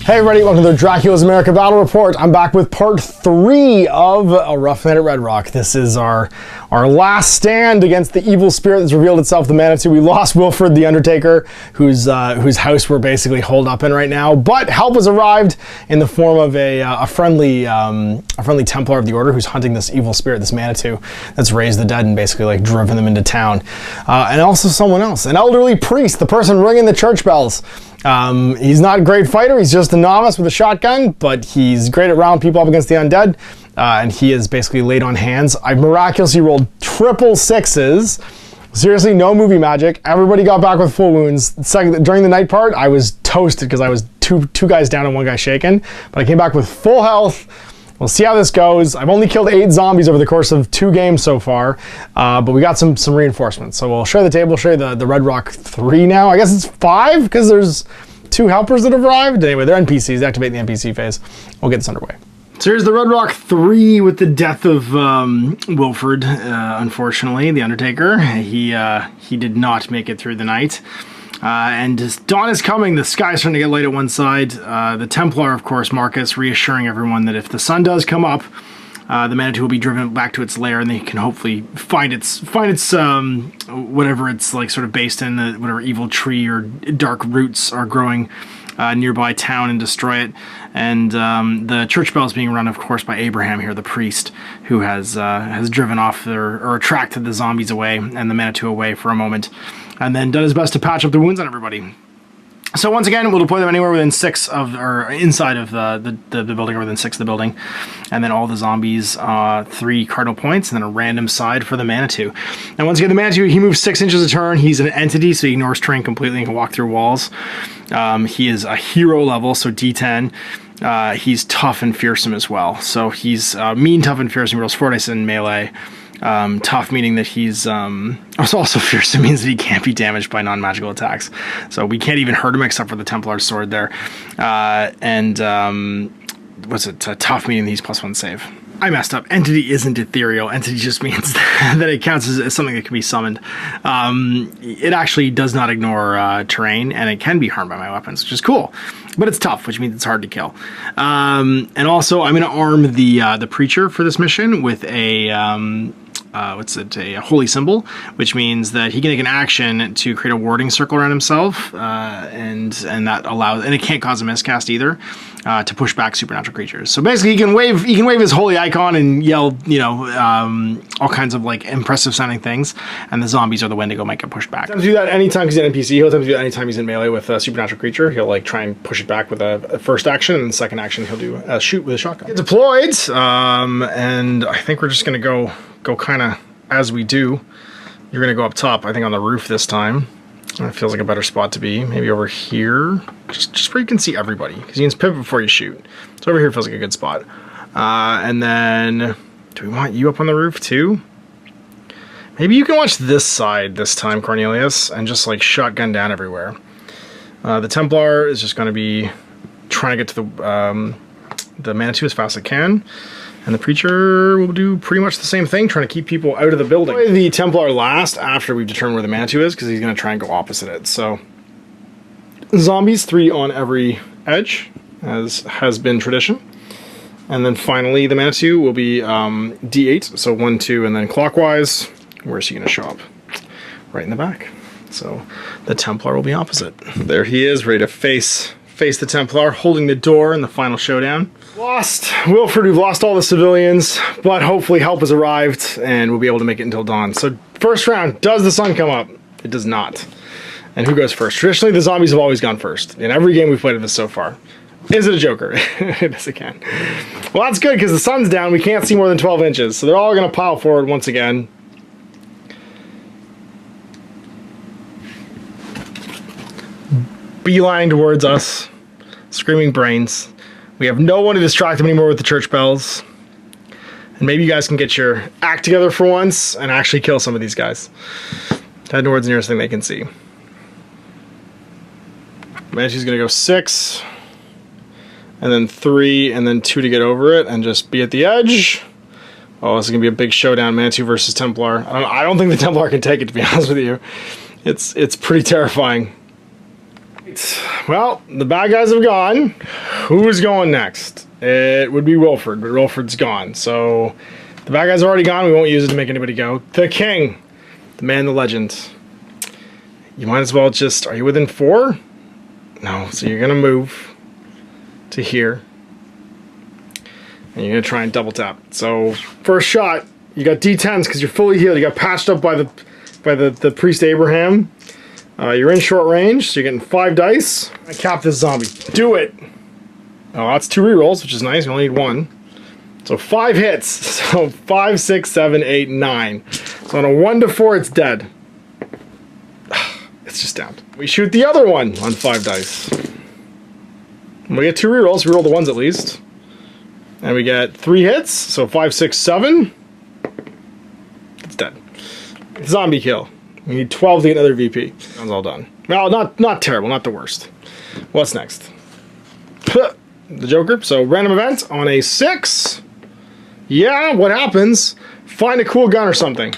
Hey everybody, welcome to the Dracula's America Battle Report. I'm back with part 3 of A Rough Night at Red Rock. This is our last stand against the evil spirit that's revealed itself, the Manitou. We lost Wilfred the Undertaker, whose house we're basically holed up in right now. But help has arrived in the form of a friendly Templar of the Order who's hunting this evil spirit, this Manitou, that's raised the dead and basically like driven them into town. And also someone else, an elderly priest, the person ringing the church bells. He's not a great fighter, he's just a novice with a shotgun, but he's great at rounding people up against the undead, and he is basically laid on hands. I miraculously rolled triple sixes. Seriously, no movie magic. Everybody got back with full wounds. During the night part, I was toasted because I was two guys down and one guy shaken, but I came back with full health. We'll see how this goes. I've only killed 8 zombies over the course of 2 games so far, but we got some reinforcements. So we'll show you the table, show you the Red Rock 3 now. I guess it's 5 because there's 2 helpers that have arrived. Anyway, they're NPCs, activate the NPC phase. We'll get this underway. So here's the Red Rock 3 with the death of Wilfred, unfortunately, the Undertaker. He did not make it through the night. And as dawn is coming, the sky's starting to get light at one side. The Templar, of course, Markus, reassuring everyone that if the sun does come up, the Manitou will be driven back to its lair, and they can hopefully find its whatever it's like sort of based in, whatever evil tree or dark roots are growing nearby town, and destroy it. And the church bell is being run, of course, by Abraham here, the priest, who has driven off or attracted the zombies away and the Manitou away for a moment, and then done his best to patch up the wounds on everybody. So once again, we'll deploy them anywhere within 6 of, or inside of the building, or within 6 of the building, and then all the zombies 3 cardinal points, and then a random side for the Manitou. And once again, the Manitou, he moves 6 inches a turn. He's an entity, so he ignores terrain completely and can walk through walls. He is a hero level, so D10. He's tough and fearsome as well. So he's mean, tough, and fearsome. He rolls 4 dice in melee. Tough meaning that he's also fearsome means that he can't be damaged by non-magical attacks. So we can't even hurt him except for the Templar sword there. What's it? Tough meaning that he's +1 save. I messed up. Entity isn't ethereal. Entity just means that it counts as something that can be summoned. It actually does not ignore terrain, and it can be harmed by my weapons, which is cool. But it's tough, which means it's hard to kill. And also, I'm going to arm the preacher for this mission with a a holy symbol, which means that he can take an action to create a warding circle around himself, and that allows, and it can't cause a miscast either, to push back supernatural creatures. So basically, he can wave his holy icon and yell, all kinds of like impressive sounding things, and the zombies are the Wendigo might get pushed back. Sometimes do that anytime he's an NPC. He'll sometimes do that anytime he's in melee with a supernatural creature. He'll like try and push it back with a first action, and the second action he'll do a shoot with a shotgun. Get deployed, and I think we're just gonna go kind of as we do. You're gonna go up top, I think on the roof this time. It feels like a better spot to be. Maybe over here, just where you can see everybody, because you can pivot before you shoot. So over here feels like a good spot. And then, do we want you up on the roof too? Maybe you can watch this side this time, Cornelius, and just like shotgun down everywhere. The Templar is just going to be trying to get to the Manitou as fast as it can. And the preacher will do pretty much the same thing, trying to keep people out of the building. The Templar last after we've determined where the Manitou is, because he's going to try and go opposite it. So, zombies, 3 on every edge, as has been tradition. And then finally, the Manitou will be D8, so 1, 2, and then clockwise. Where's he going to show up? Right in the back. So, the Templar will be opposite. There he is, ready to face the Templar, holding the door in the final showdown. Lost Wilfred, we've lost all the civilians, but hopefully help has arrived and we'll be able to make it until dawn. So first round, does the sun come up? It does not. And who goes first? Traditionally, the zombies have always gone first in every game we've played of this so far. Is it a joker? It is again. Well, that's good because the sun's down, we can't see more than 12 inches, so they're all going to pile forward once again. Beeline towards us, screaming brains. We have no one to distract them anymore with the church bells. And maybe you guys can get your act together for once and actually kill some of these guys. Head towards the nearest thing they can see. Manitou's gonna go 6, and then 3, and then 2 to get over it, and just be at the edge. Oh, this is gonna be a big showdown, Manitou versus Templar. I don't think the Templar can take it, to be honest with you. It's pretty terrifying. right. Well, the bad guys have gone. Who's going next? It would be Wilfred, but Wilfred's gone. So the bad guys are already gone. We won't use it to make anybody go. The king. The man, the legend. You might as well just... Are you within 4? No. So you're going to move to here. And you're going to try and double tap. So first shot, you got D10s because you're fully healed. You got patched up by the priest Abraham. You're in short range, so you're getting 5 dice. I cap this zombie. Do it! Oh, that's 2 rerolls, which is nice. You only need 1. So 5 hits. So 5, 6, 7, 8, 9. So on a 1 to 4, it's dead. It's just downed. We shoot the other one on 5 dice. We get 2 rerolls. We roll the ones at least. And we get 3 hits. So 5, 6, 7. It's dead. Zombie kill. We need 12 to get another VP. That's all done. Well, not terrible. Not the worst. What's next? The Joker. So random event on a 6. Yeah, what happens? Find a cool gun or something.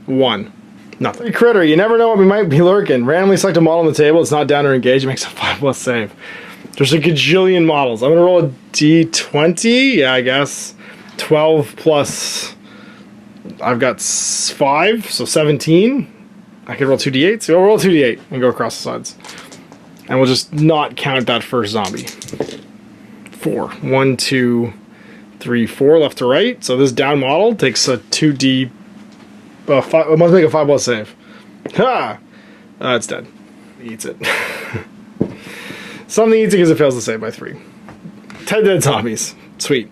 1. Nothing. Critter, you never know what we might be lurking. Randomly select a model on the table. It's not down or engaged. It makes a 5+ save. There's a gajillion models. I'm going to roll a D20. Yeah, I guess. 12 plus... I've got 5, so 17. I could roll 2d8. So we'll roll 2d8 and go across the sides. And we'll just not count that first zombie. 4. 1, 2, 3, 4 left to right. So this down model takes a 2d... 5, it must make a 5+ save. Ha! It's dead. He eats it. Something eats it because it fails to save by 3. 10 dead zombies. Sweet.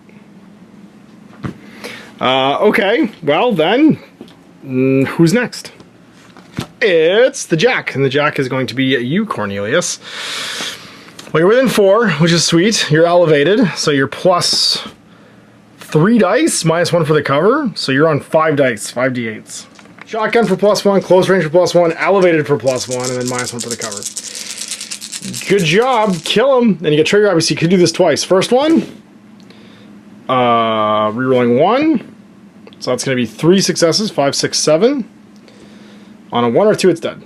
Okay. Well, then... who's next? It's the Jack. And the Jack is going to be you, Cornelius. Well, you're within 4, which is sweet. You're elevated, so you're plus 3 dice, minus 1 for the cover. So you're on 5 dice, 5d8s. Shotgun for +1, close range for +1, elevated for +1, and then minus 1 for the cover. Good job. Kill him. And you get trigger, obviously. You could do this twice. First one, rerolling 1. So that's going to be 3 successes, 5, 6, 7. On a 1 or 2, it's dead.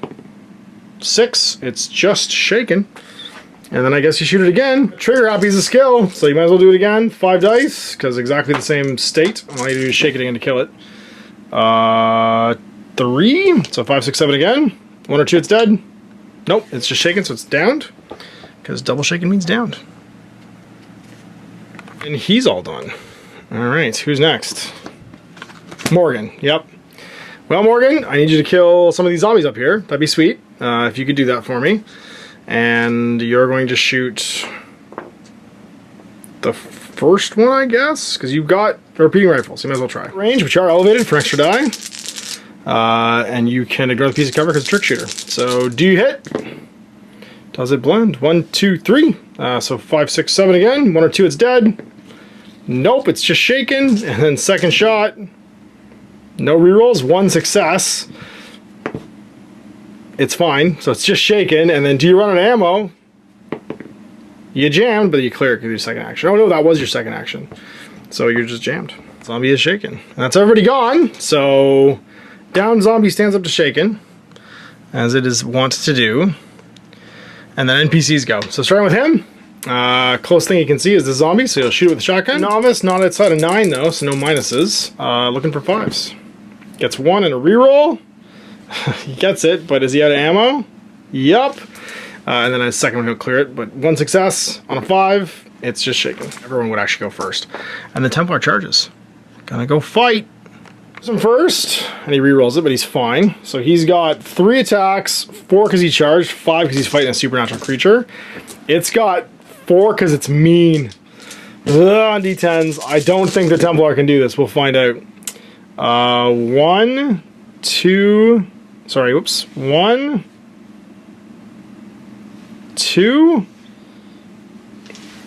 6, it's just shaken. And then I guess you shoot it again. Trigger happy is a skill, so you might as well do it again. 5 dice, because exactly the same state. All you do is shake it again to kill it. 3, so 5, 6, 7 again. 1 or 2, it's dead. Nope, it's just shaken, so it's downed. Because double shaken means downed. And he's all done. Alright, who's next? Morgan, yep. Well, Morgan, I need you to kill some of these zombies up here. That'd be sweet, if you could do that for me. And you're going to shoot the first one, I guess, because you've got a repeating rifle, so you might as well try. Range, which are elevated for an extra die. And you can ignore the piece of cover because it's a trick shooter. So, do you hit? Does it blend? 1, 2, 3. So 5, 6, 7 again. 1 or 2, it's dead. Nope, it's just shaken. And then second shot. No rerolls, 1 success. It's fine, so it's just shaken. And then do you run out of ammo? You jammed, but you clear it because your second action. Oh no, that was your second action. So you're just jammed. Zombie is shaken. And that's everybody gone. So down zombie stands up to shaken, as it is wont to do. And then NPCs go. So starting with him, close thing you can see is the zombie, so you'll shoot it with a shotgun. Novice, not outside of 9 though, so no minuses. Looking for 5s. Gets 1 and a reroll. He gets it, but is he out of ammo? Yup. And then a second one he'll clear it, but 1 success on a 5. It's just shaken. Everyone would actually go first. And the Templar charges. Gonna go fight. Him first, and he rerolls it, but he's fine. So he's got 3 attacks, 4 because he charged, 5 because he's fighting a supernatural creature. It's got 4 because it's mean. Ugh, on D10s. I don't think the Templar can do this. We'll find out. 1, 2, sorry, whoops. 1, 2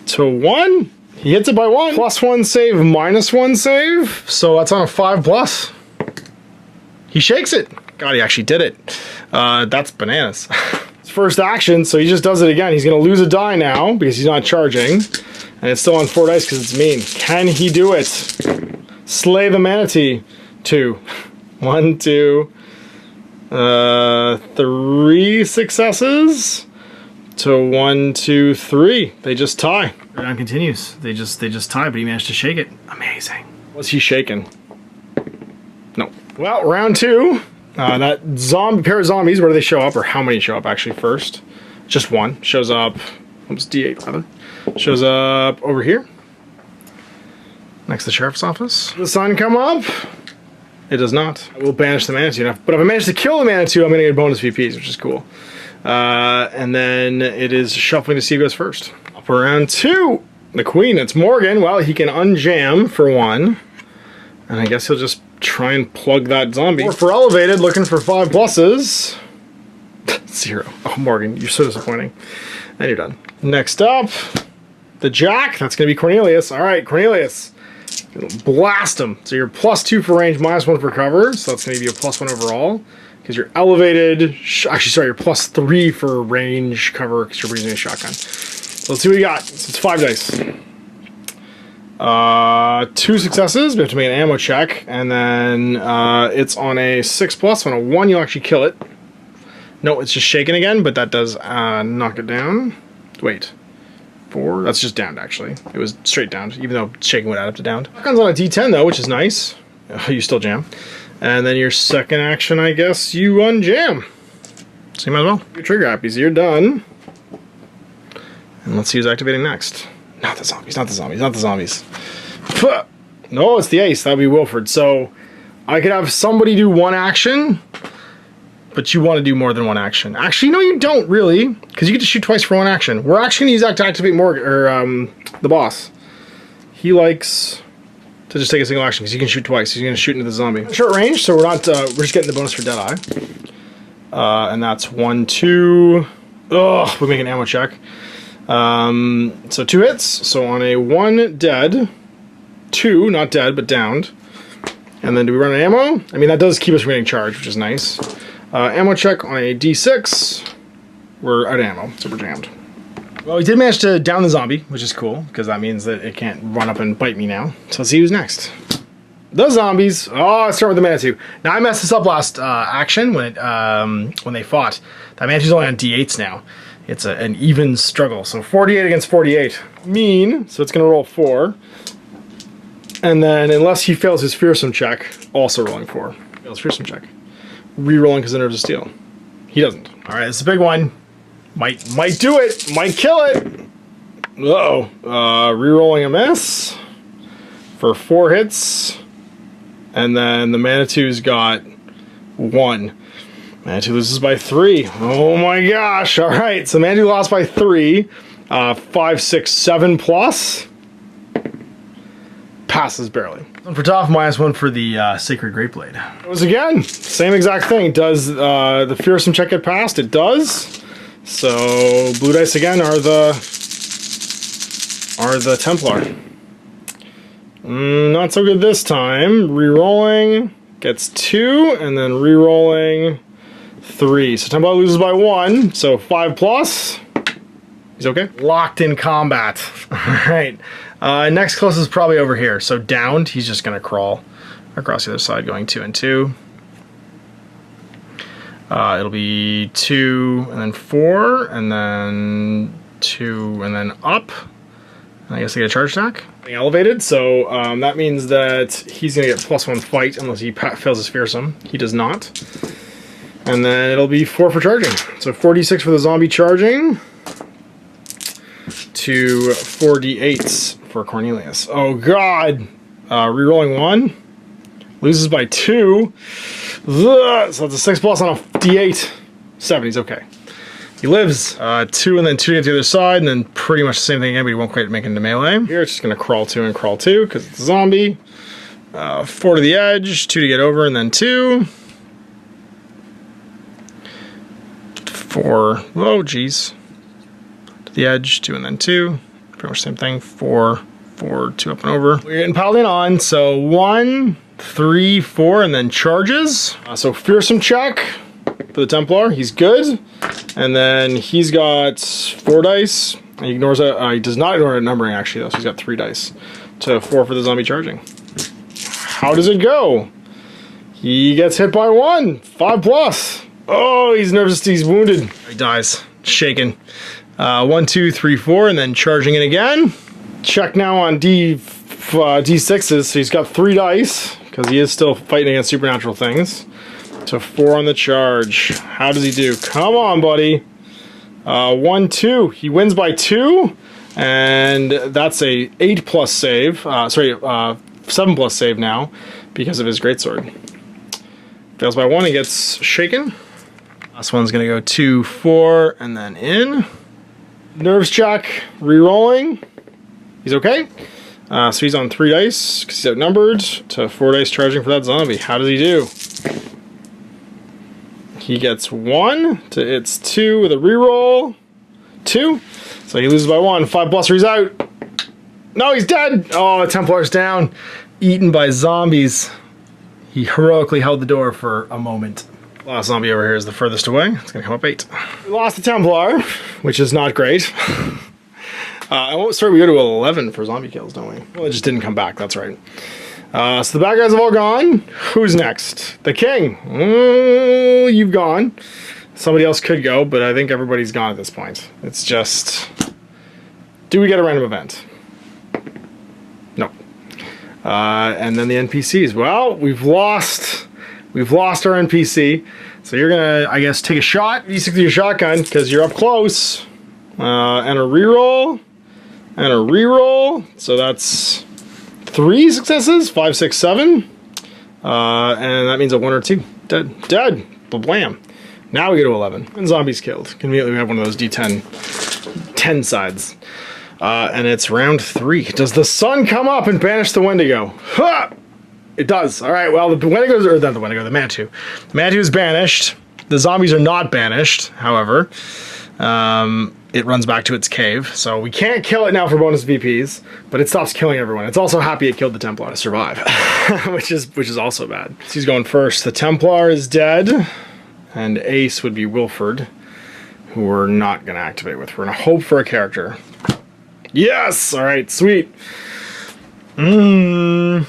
to 1. He hits it by 1. +1 save, -1 save. So that's on a 5+. He shakes it. God, he actually did it. That's bananas. His first action, so he just does it again. He's going to lose a die now because he's not charging. And it's still on 4 dice because it's mean. Can he do it? Slay the Manitou. 2. 1, 2, 3 successes. to 1, 2, 3. They just tie. Round continues. They just tie, but he managed to shake it. Amazing. What's he shaking? No. Well, round 2. That pair of zombies, where do they show up, or how many show up actually first? Just one shows up. Oops, D8 rather. Shows up over here, next to the sheriff's office. Does the sun come up? It does not. I will banish the Manitou. But if I manage to kill the Manitou, I'm going to get bonus VPs, which is cool. And then it is shuffling to see who goes first. Up around 2, the Queen. It's Morgan. Well, he can unjam for 1. And I guess he'll just try and plug that zombie. 4 for elevated, looking for 5 pluses. 0. Oh, Morgan, you're so disappointing. And you're done. Next up, the Jack. That's going to be Cornelius. All right, Cornelius. Blast him. So you're +2 for range, -1 for cover. So that's going to be a +1 overall. Because you're elevated. Actually, sorry, you're +3 for range cover because you're using a shotgun. So let's see what we got. So it's 5 dice. 2 successes. We have to make an ammo check. And then it's on a 6+. On a 1, you'll actually kill it. No, it's just shaken again, but that does knock it down. Wait. 4? That's just downed, actually. It was straight downed, even though shaking would add up to downed. Shotgun's on a D10, though, which is nice. You still jam. And then your second action, I guess, you unjam. So you might as well. Your trigger happy, so you're done. And let's see who's activating next. Not the zombies, not the zombies, not the zombies. No, it's the ace. That would be Wilford. So I could have somebody do 1 action, but you want to do more than 1 action. Actually, no, you don't really, because you get to shoot twice for 1 action. We're actually going to use that to activate Morgan, or the boss. He likes to just take a single action because he can shoot twice. He's going to shoot into the zombie. Short range, so we're not. We're just getting the bonus for Deadeye, and that's 1, 2. Ugh, we make an ammo check. So 2 hits. So on a 1 dead, 2 not dead but downed, and then do we run an ammo? I mean that does keep us from getting charged, which is nice. Ammo check on a D6. We're out of ammo, so we're jammed. Well, we did manage to down the zombie, which is cool, because that means that it can't run up and bite me now. So let's see who's next. The zombies. Oh, let's start with the Manitou. Now, I messed this up last action when they fought. That Manitou's only on D8s now. It's an even struggle. So 48 against 48. Mean, so it's going to roll 4. And then, unless he fails his fearsome check, also rolling 4. Fails fearsome check. Re-rolling because the nerves of steel. He doesn't. All right, this is a big one. Might do it. Might kill it. Uh-oh. Re-rolling a miss for 4 hits. And then the Manitou's got 1. Manitou loses by 3. Oh my gosh. All right, so Manitou lost by 3. 5, 6, 7 plus. Passes barely. 1 for tough, -1 for the Sacred Great Blade. It was again, same exact thing. Does the fearsome check get passed? It does. So blue dice again are the Templar. Not so good this time. Rerolling gets 2, and then rerolling 3. So Templar loses by 1. So 5 plus. He's okay. Locked in combat. All right. Next closest is probably over here. So downed, he's just going to crawl across the other side, going 2 and 2. It'll be 2 and then 4, and then 2 and then up. And I guess I get a charge attack. Elevated, so that means that he's going to get +1 fight unless he fails his fearsome. He does not. And then it'll be 4 for charging. So 4d6 for the zombie charging. To 4d8s for Cornelius. Oh god! Rerolling 1. Loses by 2. Ugh, so it's a 6 plus on a d8. 7, he's okay. He lives 2 and then 2 to get to the other side, and then pretty much the same thing again, but he won't quite make it into melee. Here it's just going to crawl 2 and crawl 2 because it's a zombie. 4 to the edge, 2 to get over, and then 2. 4. Oh, geez. To the edge, 2 and then 2. Pretty much the same thing. 4, 4, 2 up and over. We're getting Paladin on, so 1, 3, 4, and then charges. So fearsome check for the Templar. He's good. And then he's got 4 dice. He ignores a, he does not ignore a numbering actually though, so he's got 3 dice. To 4 for the zombie charging. How does it go? He gets hit by 1. 5 plus. Oh, he's nervous. He's wounded. He dies. Shaken. 1, 2, 3, 4, and then charging it again. Check now on D6s, so he's got 3 dice, because he is still fighting against supernatural things. So 4 on the charge. How does he do? Come on, buddy. 1, 2. He wins by 2, and that's a 8+ save. 7+ save now, because of his greatsword. Fails by 1, he gets shaken. Last one's gonna go 2, 4, and then in. Nerves check, re-rolling. He's okay. So he's on 3 dice, because he's outnumbered, to 4 dice charging for that zombie. How does he do? He gets 1 to its 2 with a reroll. 2. So he loses by 1. 5+, he's out. No, he's dead! Oh, the Templar's down. Eaten by zombies. He heroically held the door for a moment. Last zombie over here is the furthest away. It's gonna come up 8. We lost the Templar, which is not great. Sorry, we go to 11 for zombie kills, don't we? Well, it just didn't come back, that's right. So the bad guys have all gone. Who's next? The king. You've gone. Somebody else could go, but I think everybody's gone at this point. It's just... do we get a random event? No. And then the NPCs. Well, we've lost our NPC. So you're gonna, I guess, take a shot. You stick to your shotgun, because you're up close. And a reroll. And a reroll. So that's 3 successes. 5, 6, 7. And that means a 1 or 2. Dead. Dead. Blam. Now we go to 11. And zombies killed. Conveniently, we have one of those D10 10 sides. And it's round 3. Does the sun come up and banish the Wendigo? Ha! It does. Alright, well, the Wendigos, or not the Wendigo, the Manitou. The Manitou is banished. The zombies are not banished, however. It runs back to its cave, so we can't kill it now for bonus VPs, but it stops killing everyone. It's also happy it killed the Templar to survive, which is also bad. So he's going first. The Templar is dead, and Ace would be Wilford, who we're not going to activate with. We're going to hope for a character. Yes! Alright, sweet. I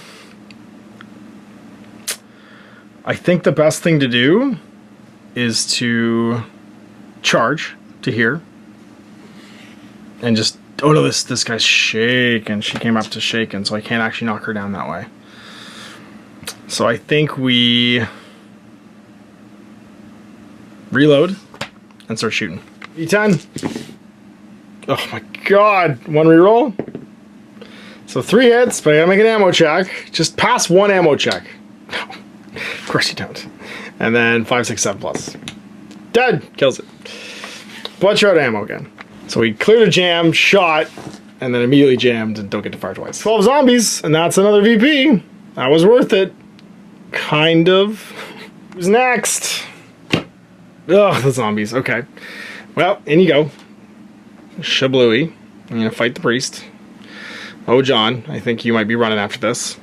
think the best thing to do is to charge to here. And just, oh no, this guy's shaken. She came up to shaken, so I can't actually knock her down that way. So I think we reload and start shooting. E10. Oh my god, 1 reroll. So 3 hits, but I gotta make an ammo check. Just pass 1 ammo check. No, of course you don't. And then 5, 6, 7+. Dead! Kills it. Bloodshot ammo again. So we cleared a jam, shot, and then immediately jammed and don't get to fire twice. 12 zombies, and that's another VP. That was worth it. Kind of. Who's next? Ugh, the zombies. Okay. Well, in you go. Shablooey. I'm gonna fight the priest. Oh, John, I think you might be running after this.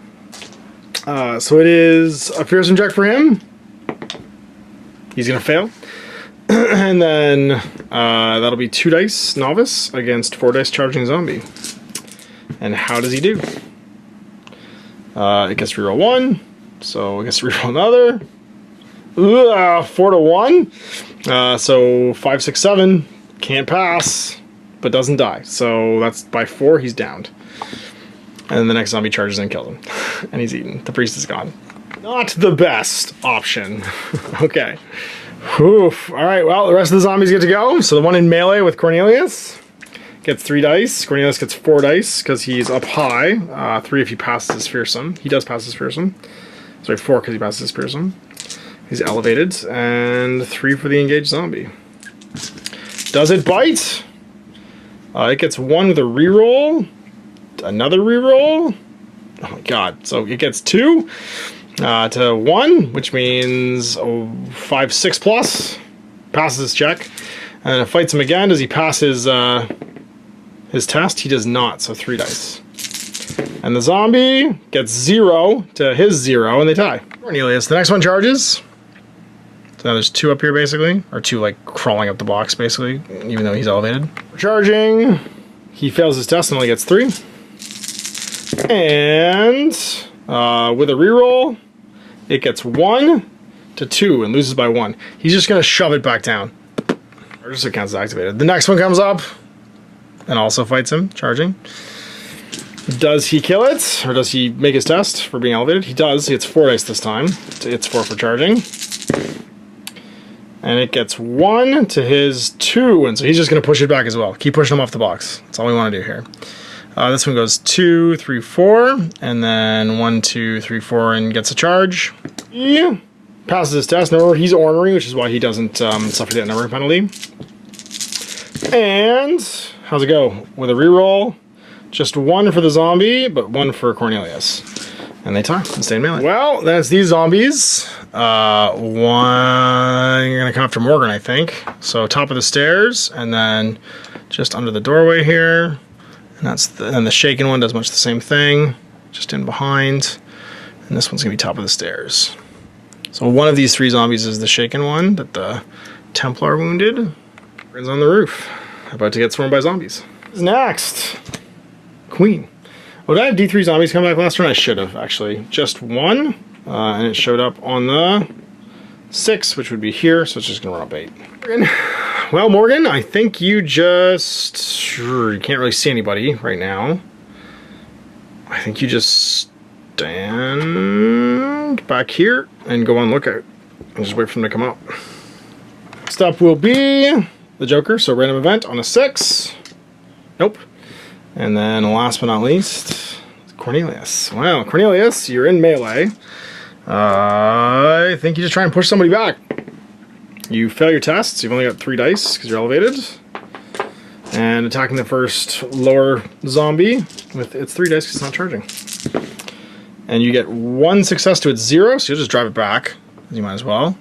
So it is a fearsome check for him. He's gonna fail. And then that'll be 2 dice novice against 4 dice charging zombie. And how does he do? It gets to reroll 1, so it gets to reroll another. 4 to 1. So 5, 6, 7 can't pass, but doesn't die. So that's by 4 he's downed. And then the next zombie charges and kills him, and he's eaten. The priest is gone. Not the best option. Okay. Oof. Alright, well, the rest of the zombies get to go. So the one in melee with Cornelius gets 3 dice. Cornelius gets 4 dice because he's up high. 3 if he passes his fearsome. He does pass his fearsome. Sorry, 4 because he passes his fearsome. He's elevated. And 3 for the engaged zombie. Does it bite? It gets 1 with a reroll. Another reroll. Oh my god. So it gets 2. To 1, which means 5, 6+. Passes his check. And it fights him again. Does he pass his test? He does not, so 3 dice. And the zombie gets 0 to his 0, and they tie. Cornelius, the next one charges. So now there's 2 up here, basically. Or 2, like, crawling up the box, basically, even though he's elevated. Charging. He fails his test and only gets 3. And with a reroll, it gets 1 to 2 and loses by 1. He's just going to shove it back down. Or just it counts as activated. The next one comes up and also fights him, charging. Does he kill it? Or does he make his test for being elevated? He does. He gets 4 dice this time. It's 4 for charging. And it gets 1 to his 2. And so he's just going to push it back as well. Keep pushing him off the box. That's all we want to do here. This one goes 2, 3, 4. And then 1, 2, 3, 4 and gets a charge. Yeah. Passes his test. Remember, he's ornery, which is why he doesn't suffer the outnumbering penalty. And how's it go? With a reroll. Just 1 for the zombie, but 1 for Cornelius. And they tie and stay in melee. Well, that's these zombies. One, you're gonna come after Morgan, I think. So top of the stairs, and then just under the doorway here. And then the shaken one does much the same thing. Just in behind. And this one's gonna be top of the stairs. So one of these 3 zombies is the shaken one that the Templar wounded. Morgan's on the roof, about to get swarmed by zombies. Next. Queen. Would I have D3 zombies come back last turn? I should have, actually. Just 1, and it showed up on the 6, which would be here, so it's just going to run up 8. Morgan. Well, Morgan, I think you just... Sure, you can't really see anybody right now. I think you just stand back here and go on lookout. And just wait for them to come up. Next up will be the Joker, so random event on a 6. Nope. And then last but not least, Cornelius. Well, Cornelius, you're in melee. I think you just try and push somebody back. You fail your tests. You've only got 3 dice because you're elevated. And attacking the first lower zombie with its 3 dice because it's not charging. And you get 1 success to its 0, so you'll just drive it back. You might as well.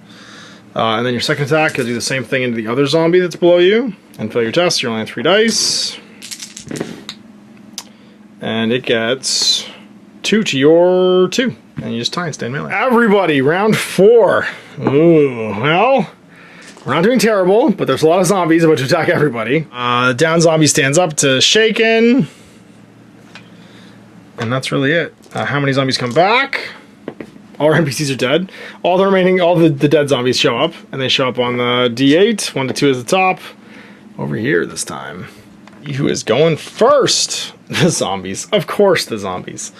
And then your second attack, you'll do the same thing into the other zombie that's below you. And fail your test. You're only on 3 dice. And it gets 2 to your 2. And you just tie and stay in melee. Everybody, round 4. Ooh, well, we're not doing terrible, but there's a lot of zombies about to attack everybody. Down zombie stands up to shaken. And that's really it. How many zombies come back? All our NPCs are dead. All the dead zombies show up, and they show up on the D8. 1 to 2 is the top. Over here this time. Who is going first? The zombies. Of course, the zombies.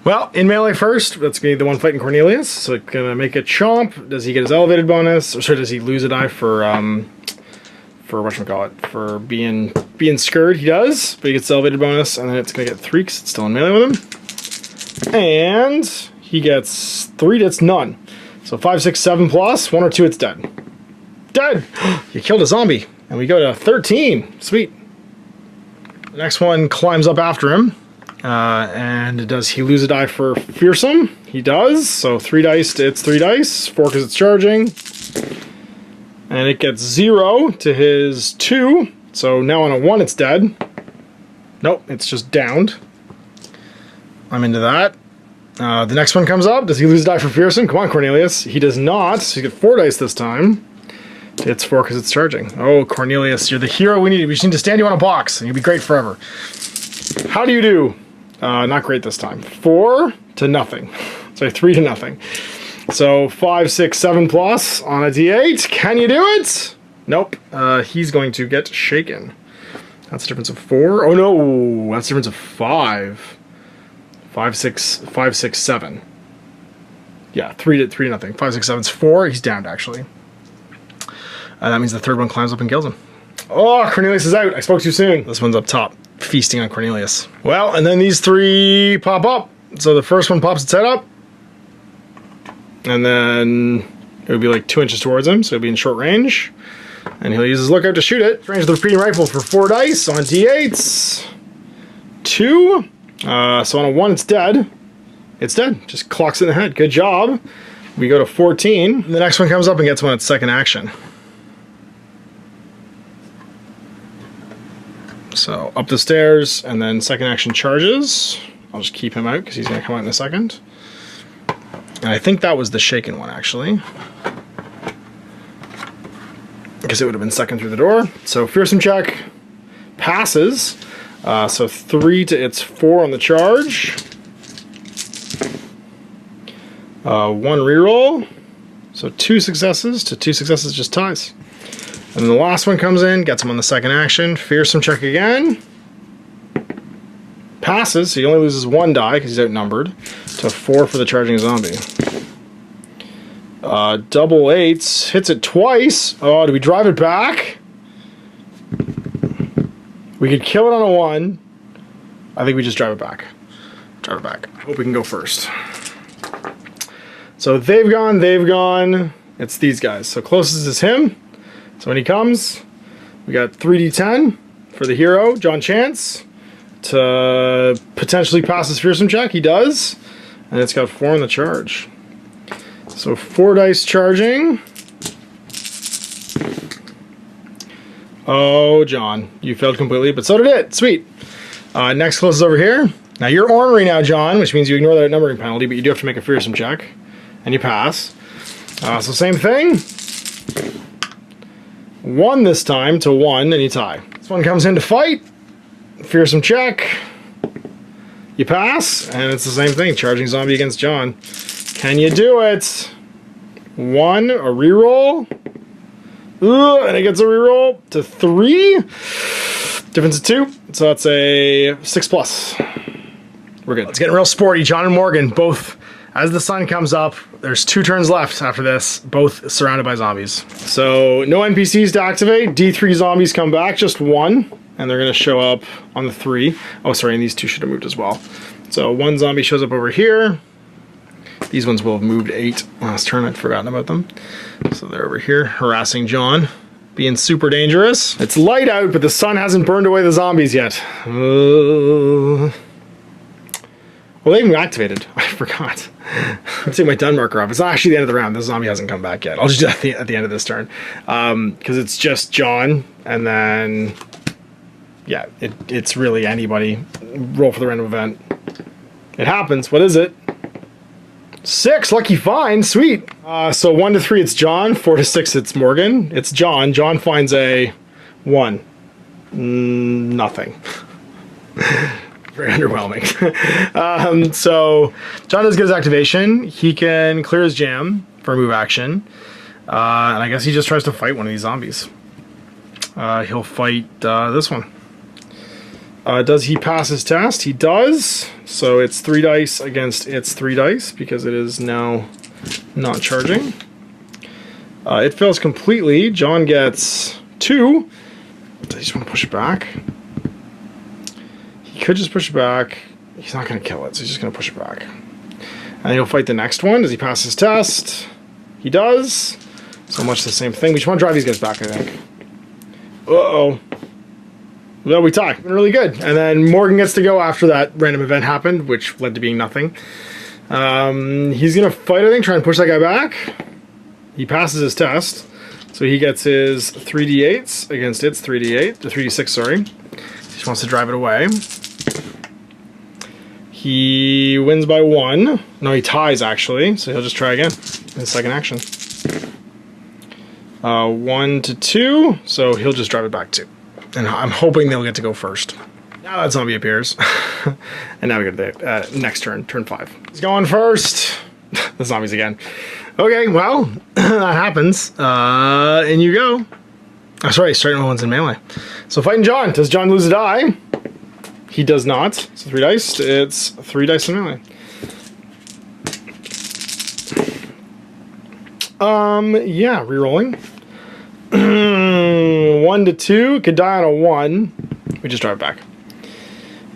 Well, in melee first, that's going to be the one fighting Cornelius. So it's going to make a chomp. Does he get his elevated bonus? Or sorry, does he lose a die for whatchamacallit? For being scared? He does, but he gets the elevated bonus, and then it's going to get 3 because it's still in melee with him. And he gets 3, that's none. So 5, 6, 7 plus, 1 or 2, it's dead. Dead! You killed a zombie. And we go to 13. Sweet. The next one climbs up after him. And does he lose a die for fearsome? He does. So 3 dice, it's 3 dice. 4 because it's charging. And it gets 0 to his 2. So now on a 1 it's dead. Nope, it's just downed. I'm into that. The next one comes up. Does he lose a die for fearsome? Come on, Cornelius. He does not. So you get 4 dice this time. It's 4 because it's charging. Oh, Cornelius, you're the hero we need. We just need to stand you on a box, and you'll be great forever. How do you do? Not great this time. 4 to nothing. Sorry, 3 to nothing. So 5, 6, 7 plus on a D8. Can you do it? Nope. He's going to get shaken. That's a difference of 4. Oh no, that's a difference of 5. 5, 6, 7. Yeah, 3 to nothing. 5, 6, 7 is 4. He's downed actually. That means the third one climbs up and kills him. Oh, Cornelius is out. I spoke too soon. This one's up top, feasting on Cornelius. Well, and then these 3 pop up. So the first one pops its head up. And then it would be like 2 inches towards him, so it'll be in short range. And he'll use his lookout to shoot it. Range of the repeating rifle for 4 dice on D8s. 2. So on a 1, it's dead. It's dead. Just clocks it in the head. Good job. We go to 14. The next one comes up and gets one at second action. So up the stairs, and then second action charges. I'll just keep him out because he's going to come out in a second. And I think that was the shaken one, actually. Because it would have been second through the door. So fearsome check passes. So 3 to its 4 on the charge. 1 reroll. So 2 successes to 2 successes just ties. And then the last one comes in, gets him on the second action. Fearsome check again. Passes, so he only loses 1 die because he's outnumbered. To 4 for the charging zombie. Double 8s. Hits it twice. Oh, do we drive it back? We could kill it on a 1. I think we just drive it back. Drive it back. I hope we can go first. So they've gone. It's these guys. So closest is him. So when he comes, we got 3d10 for the hero, John Chance, to potentially pass his fearsome check. He does. And it's got 4 on the charge. So 4 dice charging. Oh, John, you failed completely, but so did it. Sweet. Next closest over here. Now you're ornery now, John, which means you ignore that numbering penalty, but you do have to make a fearsome check. And you pass. So same thing. 1 this time to 1, and you tie. This one comes in to fight. Fearsome check. You pass, and it's the same thing. Charging zombie against John. Can you do it? 1, a reroll. And it gets a reroll to 3. Difference of 2, so that's a 6+. We're good. It's getting real sporty. John and Morgan, both, as the sun comes up, there's 2 turns left after this, both surrounded by zombies. So no NPCs to activate. D3 zombies come back, just 1, and they're going to show up on the 3. Oh, sorry, and these 2 should have moved as well. So 1 zombie shows up over here. These ones will have moved 8 last turn. I'd forgotten about them. So they're over here harassing John, being super dangerous. It's light out, but the sun hasn't burned away the zombies yet. Well, they even activated. I forgot. I'm taking my done marker off. It's not actually the end of the round. The zombie hasn't come back yet. I'll just do that at the end of this turn. Because it's just John, and then, yeah, it's really anybody. Roll for the random event. It happens. What is it? 6, lucky find, sweet. So 1 to 3, it's John. 4 to 6, it's Morgan. It's John. John finds a 1. Nothing. Very underwhelming. So John does get his activation. He can clear his jam for a move action. And I guess he just tries to fight one of these zombies. He'll fight this one. Does he pass his test? He does. So it's 3 dice against its 3 dice because it is now not charging. It fails completely. John gets 2. Does he just want to push it back? He could just push it back. He's not going to kill it, so he's just going to push it back. And he'll fight the next one. Does he pass his test? He does. So much the same thing. We just want to drive these guys back, I think. Uh-oh. Well, we tie. Really good. And then Morgan gets to go after that random event happened, which led to being nothing. He's going to fight, I think, try and push that guy back. He passes his test. So he gets his 3d8s against its 3d8. 3d6, sorry. He just wants to drive it away. He wins by 1. No, he ties, actually. So he'll just try again in his second action. 1 to 2. So he'll just drive it back 2. And I'm hoping they'll get to go first. Now that zombie appears. And now we go to the next turn, turn 5. He's going first. The zombies again. Okay, well, that happens. And you go. Oh, sorry, starting with one's in melee. So fighting John. Does John lose a die? He does not. So 3 dice. It's 3 dice in melee. Yeah, rerolling. 1 to 2, could die on a 1. We just drive back.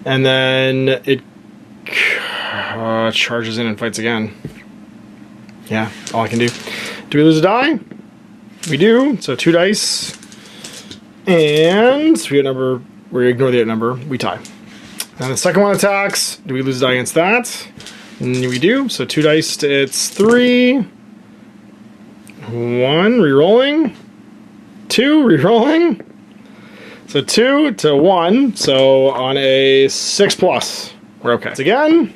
And then it charges in and fights again. Yeah, all I can do. Do we lose a die? We do. So 2 dice. And we ignore the number. We tie. And the second one attacks. Do we lose a die against that? We do. So 2 dice. It's 3. 1, rerolling. 2, rerolling. So 2 to 1. So on a 6+, we're okay. So again,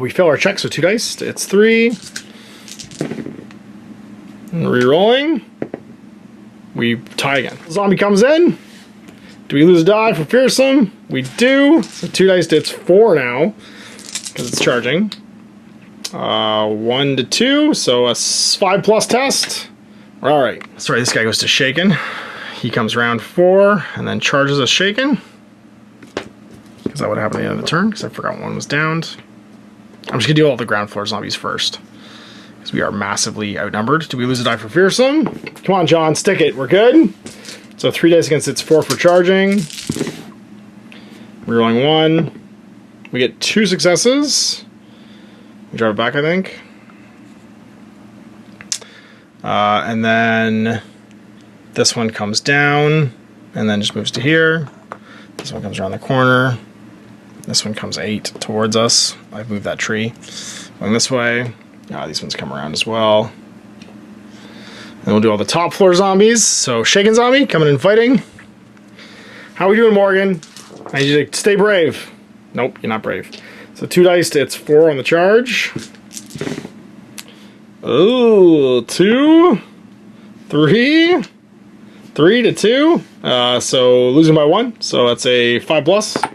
we fail our check. So 2 dice. It's 3. Rerolling. We tie again. Zombie comes in. Do we lose a die for fearsome? We do. So 2 dice. It's 4 now because it's charging. 1 to 2. So a 5+ test. All right, sorry, this guy goes to shaken. He comes round 4 and then charges us shaken. Because that would happen at the end of the turn, because I forgot one was downed. I'm just gonna do all the ground floor zombies first, because we are massively outnumbered. Do we lose a die for fearsome? Come on, John, stick it. We're good. So 3 dice against its 4 for charging. Rerolling 1. We get 2 successes. We drive it back, I think. And then this one comes down and then just moves to here. This one comes around the corner. This one comes 8 towards us. I've moved that tree. Going this way. These ones come around as well. And we'll do all the top floor zombies. So shaken zombie coming in fighting. How are we doing, Morgan? I need you to stay brave. Nope, you're not brave. So 2 dice to its 4 on the charge. Oh, 2, 3, 3 to 2. So losing by 1. So that's a 5+.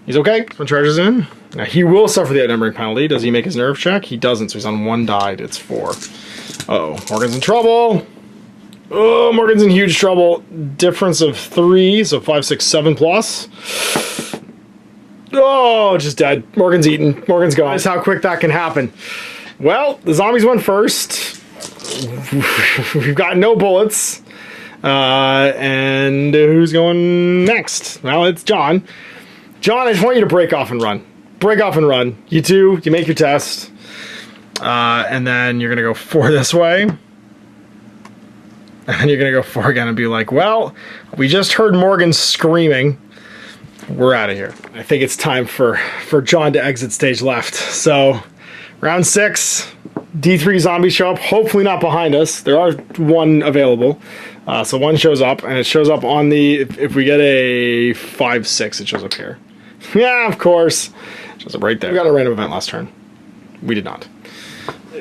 He's okay. This one charges in. Now he will suffer the outnumbering penalty. Does he make his nerve check? He doesn't, so he's on 1 die. It's 4. Uh-oh, Morgan's in trouble. Oh, Morgan's in huge trouble. Difference of 3, so 5, 6, 7+. Oh, just dead. Morgan's eaten. Morgan's gone. That's how quick that can happen. Well, the zombies went first. We've got no bullets. And who's going next? Well, it's John. John, I just want you to break off and run. Break off and run. You two, you make your test. And then you're going to go 4 this way. And then you're going to go 4 again and be like, well, we just heard Morgan screaming. We're out of here. I think it's time for John to exit stage left. So, round 6, D3 zombies show up. Hopefully not behind us. There are 1 available. So 1 shows up, and it shows up on the... If we get a 5, 6, it shows up here. Yeah, of course. It shows up right there. We got a random event last turn. We did not.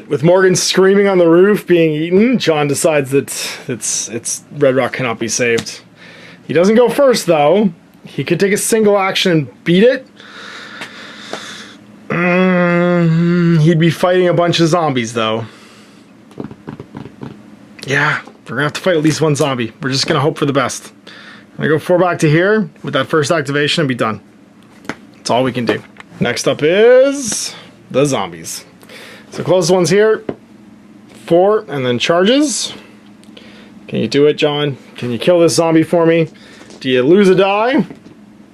With Morgan screaming on the roof, being eaten, John decides that it's Red Rock cannot be saved. He doesn't go first, though. He could take a single action and beat it. He'd be fighting a bunch of zombies, though. Yeah, we're going to have to fight at least 1 zombie. We're just going to hope for the best. I'm going to go 4 back to here with that first activation and be done. That's all we can do. Next up is the zombies. So closest one's here. 4, and then charges. Can you do it, John? Can you kill this zombie for me? Do you lose a die?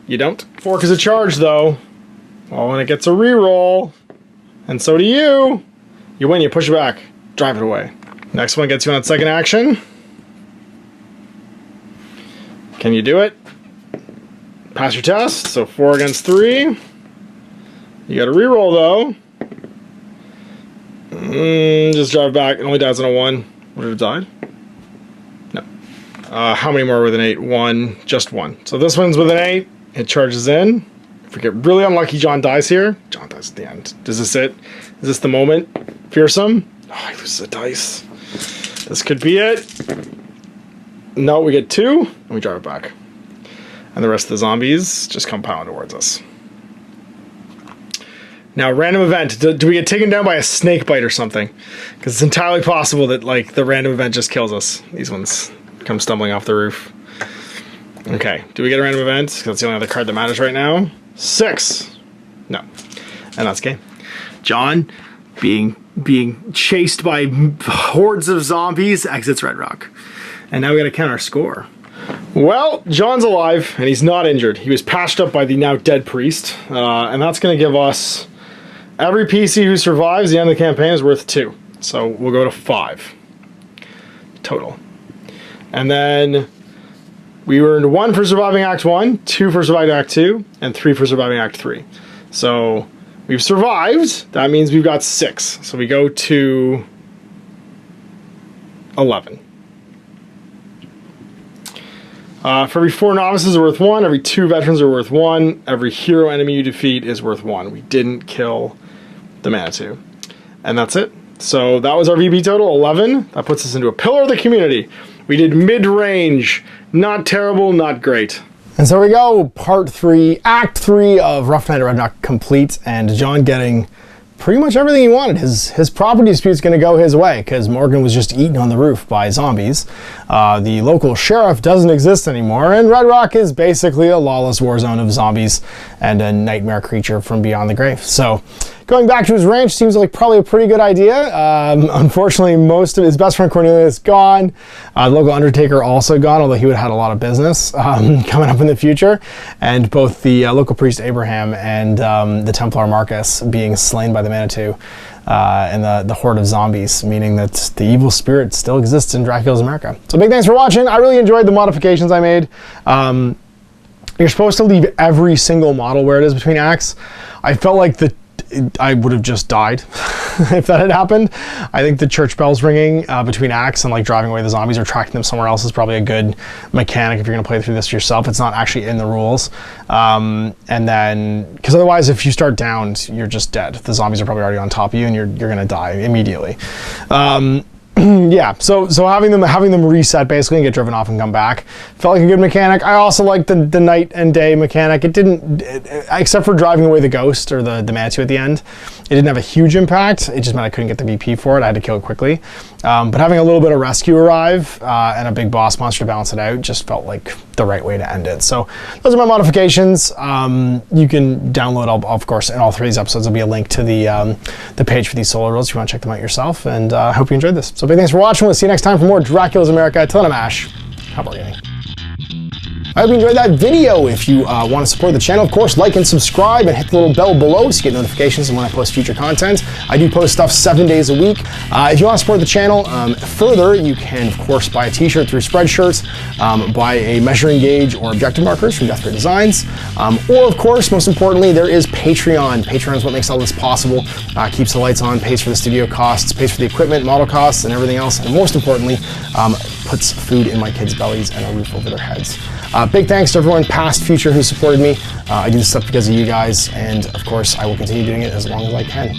You don't. 4 is a charge, though. Well, when it gets a reroll, and so do you, you win, you push it back, drive it away. Next one gets you on its second action. Can you do it? Pass your test, so 4 against 3. You got a reroll, though. Just drive back, it only dies on a 1. Would it have died? No. How many more with an 8? 1, just 1. So this one's with an 8. It charges in. If we get really unlucky, John dies here. John dies at the end. Is this it? Is this the moment? Fearsome? Oh, he loses a dice. This could be it. No, we get 2, and we drive it back. And the rest of the zombies just come piling towards us. Now, random event. Do we get taken down by a snake bite or something? Because it's entirely possible that, like, the random event just kills us. These ones come stumbling off the roof. Okay, do we get a random event? Because that's the only other card that matters right now. 6. No. And that's game. John, being chased by hordes of zombies, exits Red Rock. And now we gotta count our score. Well, John's alive, and he's not injured. He was patched up by the now dead priest. And that's gonna give us... Every PC who survives the end of the campaign is worth 2. So we'll go to 5. Total. And then... we earned 1 for surviving Act 1, 2 for surviving Act 2, and 3 for surviving Act 3. So we've survived. That means we've got 6. So we go to 11. For every 4 novices are worth 1, every 2 veterans are worth 1, every hero enemy you defeat is worth 1. We didn't kill the Manitou. And that's it. So that was our VP total, 11. That puts us into a pillar of the community. We did mid-range. Not terrible, not great. And so we go, part 3, Act 3 of Rough Night at Red Rock complete, and John getting pretty much everything he wanted. His property dispute's going to go his way because Morgan was just eaten on the roof by zombies. The local sheriff doesn't exist anymore, and Red Rock is basically a lawless war zone of zombies and a nightmare creature from beyond the grave. So going back to his ranch seems like probably a pretty good idea. Unfortunately, most of his best friend Cornelia is gone. The local undertaker also gone, although he would have had a lot of business coming up in the future. And both the local priest Abraham and the Templar Markus being slain by the Manitou and the horde of zombies, meaning that the evil spirit still exists in Dracula's America. So big thanks for watching. I really enjoyed the modifications I made. You're supposed to leave every single model where it is between acts. I felt like I would have just died if that had happened. I think the church bells ringing between acts and like driving away the zombies or tracking them somewhere else is probably a good mechanic if you're going to play through this yourself. It's not actually in the rules. And then, because otherwise if you start down, you're just dead. The zombies are probably already on top of you and you're going to die immediately. Yeah, so having them reset basically and get driven off and come back felt like a good mechanic. I also liked the night and day mechanic. It didn't, except for driving away the ghost or the Manitou at the end, it didn't have a huge impact. It just meant I couldn't get the BP for it. I had to kill it quickly. But having a little bit of rescue arrive and a big boss monster to balance it out just felt like the right way to end it. So those are my modifications. You can download, of course, in all three of these episodes, there'll be a link to the page for these solo rules if you want to check them out yourself. And I hope you enjoyed this. So big thanks for watching. We'll see you next time for more Dracula's America. Till then, I'm Ash. How about you? I hope you enjoyed that video. If you want to support the channel, of course, like and subscribe and hit the little bell below so you get notifications when I post future content. I do post stuff 7 days a week. If you want to support the channel further, you can, of course, buy a t-shirt through Spreadshirts, buy a measuring gauge or objective markers from Death Ray Designs, or, of course, most importantly, there is Patreon. Patreon is what makes all this possible, keeps the lights on, pays for the studio costs, pays for the equipment, model costs, and everything else, and most importantly, puts food in my kids' bellies and a roof over their heads. Big thanks to everyone, past, future, who supported me. I do this stuff because of you guys, and of course, I will continue doing it as long as I can.